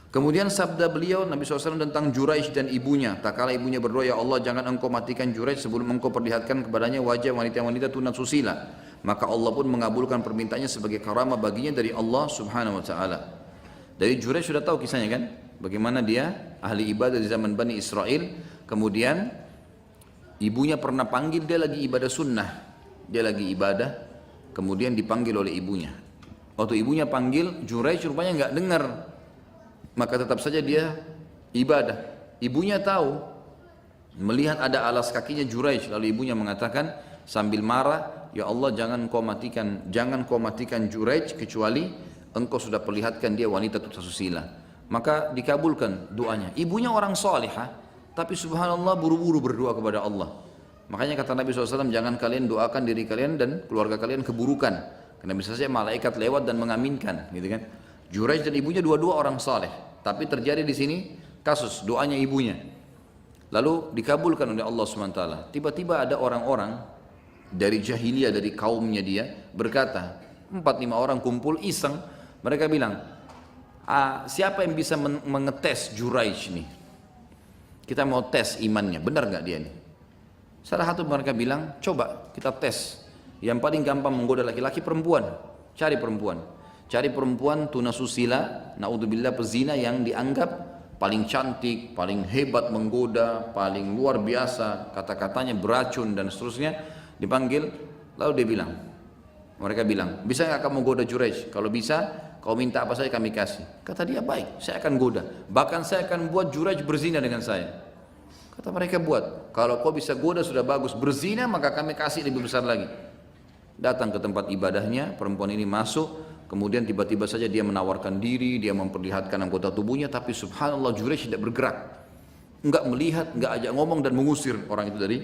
Kemudian sabda beliau Nabi SAW tentang Juraij dan ibunya. Tak kala ibunya berdoa, ya Allah jangan engkau matikan Juraij sebelum engkau perlihatkan kepadanya wajah wanita-wanita tunat susila. Maka Allah pun mengabulkan permintaannya sebagai karamah baginya dari Allah Subhanahu Wa Taala. Dari Juraij sudah tahu kisahnya kan? Bagaimana dia ahli ibadah di zaman Bani Israel. Kemudian ibunya pernah panggil, dia lagi ibadah sunnah. Dia lagi ibadah, kemudian dipanggil oleh ibunya. Waktu ibunya panggil, Juraij rupanya nggak dengar. Maka tetap saja dia ibadah. Ibunya tahu, melihat ada alas kakinya Juraij, lalu ibunya mengatakan sambil marah, ya Allah jangan kau matikan Juraij kecuali engkau sudah perlihatkan dia wanita susila. Maka dikabulkan doanya. Ibunya orang salihah, tapi subhanallah buru-buru berdoa kepada Allah. Makanya kata Nabi SAW, jangan kalian doakan diri kalian dan keluarga kalian keburukan, karena bisa saja malaikat lewat dan mengaminkan, gitu kan. Juraij dan ibunya dua-dua orang saleh, tapi terjadi di sini kasus doanya ibunya. Lalu dikabulkan oleh Allah SWT. Tiba-tiba ada orang-orang dari jahiliyah, dari kaumnya dia berkata, 4-5 orang kumpul iseng, mereka bilang, siapa yang bisa mengetes Juraij nih? Kita mau tes imannya, benar nggak dia nih? Salah satu mereka bilang, coba kita tes. Yang paling gampang menggoda laki-laki perempuan, cari perempuan. Cari perempuan tunasusila, naudzubillah pezina yang dianggap paling cantik, paling hebat menggoda, paling luar biasa, kata-katanya beracun dan seterusnya. Dipanggil, lalu dia bilang, mereka bilang, bisa nggak kamu goda Juraij? Kalau bisa, kau minta apa saja kami kasih. Kata dia, baik, saya akan goda. Bahkan saya akan buat Juraij berzina dengan saya. Kata mereka, buat. Kalau kau bisa goda sudah bagus, berzina maka kami kasih lebih besar lagi. Datang ke tempat ibadahnya, perempuan ini masuk. Kemudian tiba-tiba saja dia menawarkan diri, dia memperlihatkan anggota tubuhnya, tapi subhanallah Juraij tidak bergerak. Enggak melihat, enggak ajak ngomong dan mengusir orang itu dari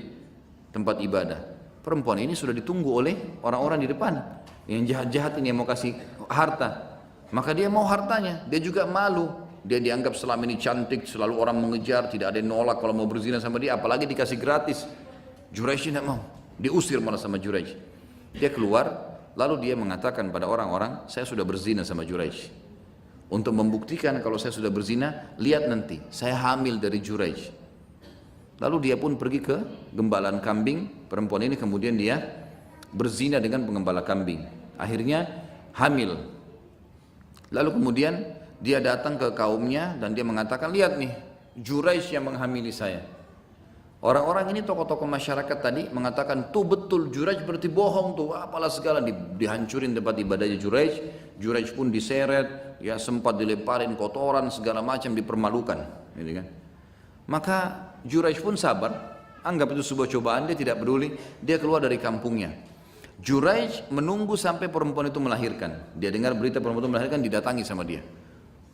tempat ibadah. Perempuan ini sudah ditunggu oleh orang-orang di depan. Yang jahat-jahat ini yang mau kasih harta. Maka dia mau hartanya, dia juga malu. Dia dianggap selama ini cantik, selalu orang mengejar, tidak ada yang nolak kalau mau berzina sama dia, apalagi dikasih gratis. Juraij tidak mau, diusir malah sama Juraij. Dia keluar. Lalu dia mengatakan pada orang-orang, saya sudah berzina sama Juraij. Untuk membuktikan kalau saya sudah berzina, lihat nanti, saya hamil dari Juraij. Lalu dia pun pergi ke gembalaan kambing, perempuan ini kemudian dia berzina dengan penggembala kambing. Akhirnya hamil. Lalu kemudian dia datang ke kaumnya dan dia mengatakan, lihat nih, Juraij yang menghamili saya. Orang-orang ini tokoh-tokoh masyarakat tadi mengatakan, tuh betul Juraij berarti bohong tuh, apalah segala, dihancurin tempat ibadahnya Juraij. Juraij pun diseret, ya sempat dilemparin kotoran segala macam, dipermalukan, gitu kan. Maka Juraij pun sabar, anggap itu sebuah cobaan, dia tidak peduli, dia keluar dari kampungnya. Juraij menunggu sampai perempuan itu melahirkan. Dia dengar berita perempuan itu melahirkan, didatangi sama dia.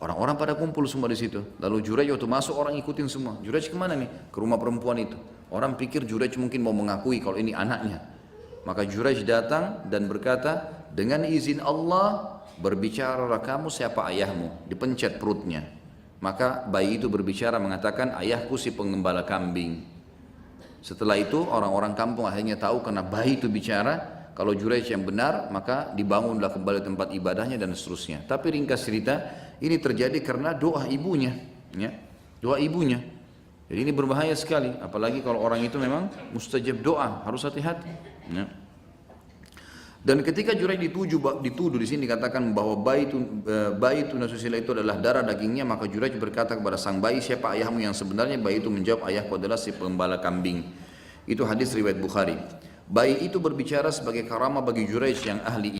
Orang-orang pada kumpul semua di situ. Lalu Juraij waktu masuk orang ikutin semua. Juraij kemana nih? Ke rumah perempuan itu. Orang pikir Juraij mungkin mau mengakui kalau ini anaknya. Maka Juraij datang dan berkata, dengan izin Allah berbicaralah kamu siapa ayahmu. Dipencet perutnya. Maka bayi itu berbicara mengatakan, ayahku si penggembala kambing. Setelah itu orang-orang kampung akhirnya tahu karena bayi itu bicara. Kalau Juraij yang benar, maka dibangunlah kembali tempat ibadahnya dan seterusnya. Tapi ringkas cerita, ini terjadi karena doa ibunya, ya, doa ibunya. Jadi ini berbahaya sekali, apalagi kalau orang itu memang mustajab doa, harus hati-hati. Ya. Dan ketika Juraij dituduh di sini dikatakan bahwa bayi tunasusila itu adalah darah dagingnya, maka Juraij berkata kepada sang bayi, siapa ayahmu yang sebenarnya? Bayi itu menjawab, ayahku adalah si penggembala kambing. Itu hadis riwayat Bukhari. Bayi itu berbicara sebagai karamah bagi Juraij yang ahli